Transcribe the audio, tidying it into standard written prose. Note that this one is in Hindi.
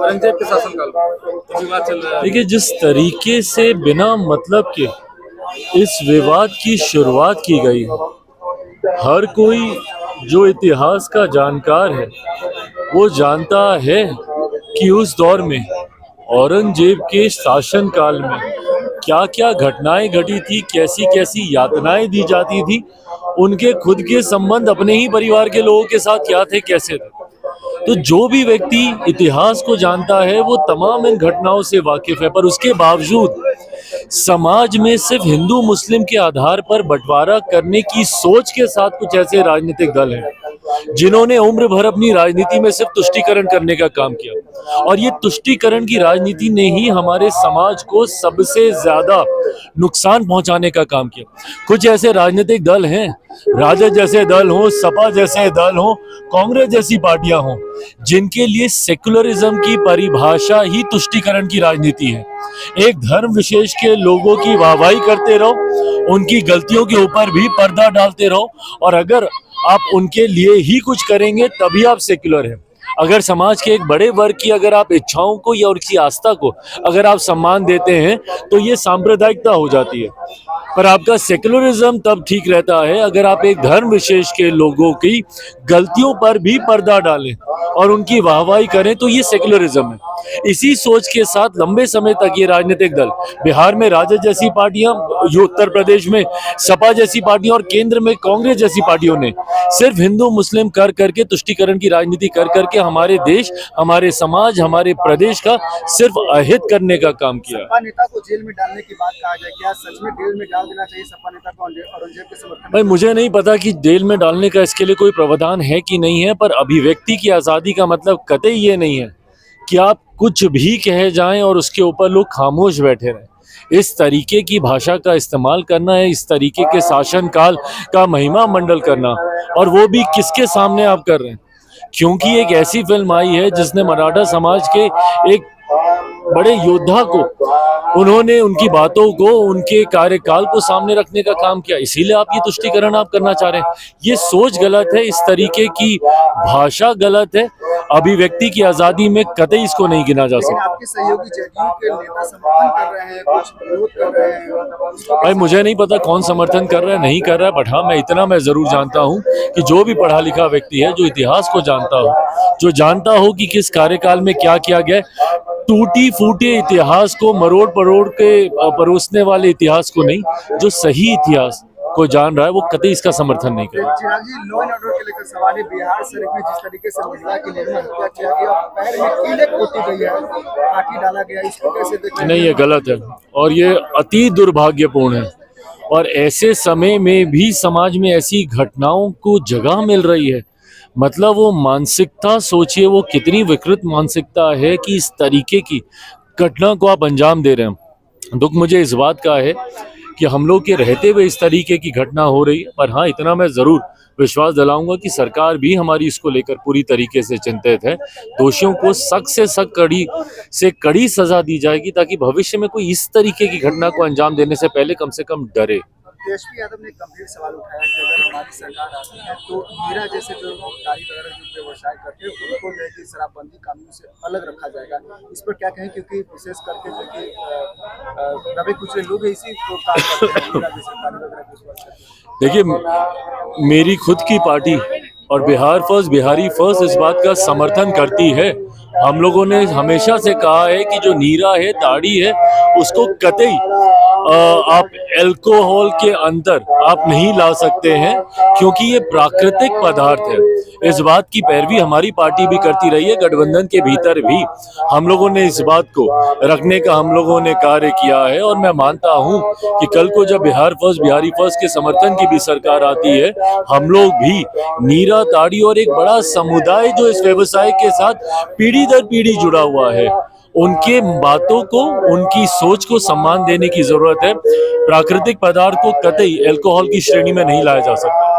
औरंगजेब के शासनकाल में विवाद चल रहा है। देखिए, जिस तरीके से बिना मतलब के इस विवाद की शुरुआत की गई है, हर कोई जो इतिहास का जानकार है वो जानता है कि उस दौर में औरंगजेब के शासनकाल में क्या क्या घटनाएं घटी थी, कैसी कैसी यातनाएं दी जाती थी, उनके खुद के संबंध अपने ही परिवार के लोगों के साथ क्या थे, कैसे थे। तो जो भी व्यक्ति इतिहास को जानता है वो तमाम इन घटनाओं से वाकिफ है, पर उसके बावजूद समाज में सिर्फ हिंदू मुस्लिम के आधार पर बंटवारा करने की सोच के साथ कुछ ऐसे राजनीतिक दल हैं जिन्होंने उम्र भर अपनी राजनीति में सिर्फ तुष्टीकरण करने का काम किया, और ये तुष्टीकरण की राजनीति ने ही हमारे समाज को सबसे ज्यादा नुकसान पहुंचाने का काम किया। कुछ ऐसे राजनीतिक दल हैं, राजद जैसे दल हो, सपा जैसे दल हो, कांग्रेस जैसी पार्टियां हों, जिनके लिए सेकुलरिज्म की परिभाषा ही तुष्टीकरण की राजनीति है। एक धर्म विशेष के लोगों की वाहवाही करते रहो, उनकी गलतियों के ऊपर भी पर्दा डालते रहो, और अगर आप उनके लिए ही कुछ करेंगे तभी आप सेक्युलर हैं। अगर समाज के एक बड़े वर्ग की अगर आप इच्छाओं को या उनकी आस्था को अगर आप सम्मान देते हैं तो ये सांप्रदायिकता हो जाती है। पर आपका सेक्युलरिज्म तब ठीक रहता है अगर आप एक धर्म विशेष के लोगों की गलतियों पर भी पर्दा डालें और उनकी वाहवाही करें, तो ये सेक्युलरिज्म है। इसी सोच के साथ लंबे समय तक ये राजनीतिक दल, बिहार में राजद जैसी पार्टियां, उत्तर प्रदेश में सपा जैसी पार्टियां और केंद्र में कांग्रेस जैसी पार्टियों ने सिर्फ हिंदू मुस्लिम कर करके तुष्टीकरण की राजनीति कर करके हमारे देश, हमारे समाज, हमारे प्रदेश का सिर्फ अहित करने का काम किया। सपा नेता को जेल में डालने की बात कहा जाए, क्या सच में जेल में डाल देना चाहिए सपा नेता को औरंगजेब के समर्थन? भाई, मुझे नहीं पता कि जेल में डालने का इसके लिए कोई प्रावधान है कि नहीं है, पर अभिव्यक्ति की आज़ादी का मतलब कतई ये नहीं है कि आप कुछ भी कह जाएं और उसके ऊपर लोग खामोश बैठे रहें। इस तरीके की भाषा का इस्तेमाल करना है, इस तरीके के शासनकाल का महिमा मंडल करना, और वो भी किसके सामने आप कर रहे हैं? क्योंकि एक ऐसी फिल्म आई है जिसने मराठा समाज के एक बड़े योद्धा को, उन्होंने उनकी बातों को, उनके कार्यकाल को सामने रखने का काम किया, इसीलिए आप ये तुष्टीकरण आप करना चाह रहे हैं। ये सोच गलत है, इस तरीके की भाषा गलत है, अभिव्यक्ति की आजादी में कतई इसको नहीं गिना जा सकता। आपके सहयोगी जेडीयू के नेता समर्थन कर रहे हैं, कुछ विरोध कर रहे हैं। भाई, मुझे नहीं पता कौन समर्थन कर रहा है, नहीं कर रहा है, बट हाँ, मैं इतना मैं जरूर जानता हूँ कि जो भी पढ़ा लिखा व्यक्ति है, जो इतिहास को जानता हो, जो जानता हो कि किस कार्यकाल में क्या किया गया, टूटी फूटे इतिहास को मरोड़ परोड़ के परोसने वाले इतिहास को नहीं, जो सही इतिहास को जान रहा है, वो कतई इसका समर्थन नहीं करेगा। चिराग जी, लॉ एंड ऑर्डर के लेकर सवाल है। बिहार शरीफ में जिस तरीके से महिला की निर्मम हत्या किया गया, पैर में कीले पोती गई है, काटी डाला गया, इसको कैसे देखते हैं? नहीं, ये गलत है और ये अति दुर्भाग्यपूर्ण है, और ऐसे समय में भी समाज में ऐसी घटनाओं को जगह मिल रही है, मतलब वो मानसिकता सोचिए, वो कितनी विकृत मानसिकता है कि इस तरीके की घटना को आप अंजाम दे रहे हैं। दुख मुझे इस बात का है कि हम लोग के रहते हुए इस तरीके की घटना हो रही है, पर हाँ, इतना मैं ज़रूर विश्वास दिलाऊंगा कि सरकार भी हमारी इसको लेकर पूरी तरीके से चिंतित है। दोषियों को सख्त से सख्त, कड़ी से कड़ी सज़ा दी जाएगी, ताकि भविष्य में कोई इस तरीके की घटना को अंजाम देने से पहले कम से कम डरे। तेजस्वी यादव ने एक गंभीर सवाल उठाया कि अगर हमारी सरकार आती है तो मीरा जैसे जो गाड़ी वगैरह जो व्यवसाय करते हैं उनको जो है कि शराबबंदी कानून से अलग रखा जाएगा, इस पर क्या कहें? क्योंकि विशेष करके जो कि दबे कुछ लोग इसी को काम करते हैं, मीरा जैसे गाड़ी वगैरह। देखिए, मेरी खुद की पार्टी और बिहार फर्स्ट, बिहारी फर्स्ट इस बात का समर्थन करती है। हम लोगों ने हमेशा से कहा है कि जो नीरा है, ताड़ी है, उसको कतई आप अल्कोहल के अंदर आप नहीं ला सकते हैं, क्योंकि ये प्राकृतिक पदार्थ है। इस बात की पैरवी हमारी पार्टी भी करती रही है, गठबंधन के भीतर भी हम लोगों ने इस बात को रखने का हम लोगों ने कार्य किया है, और मैं मानता हूं कि कल को जब बिहार फर्स्ट, बिहारी फर्स्ट के समर्थन की भी सरकार आती है, हम लोग भी नीरा, ताड़ी और एक बड़ा समुदाय जो इस व्यवसाय के साथ पीढ़ी दर पीढ़ी जुड़ा हुआ है, उनके बातों को, उनकी सोच को सम्मान देने की जरूरत है। प्राकृतिक पदार्थ को कतई अल्कोहल की श्रेणी में नहीं लाया जा सकता।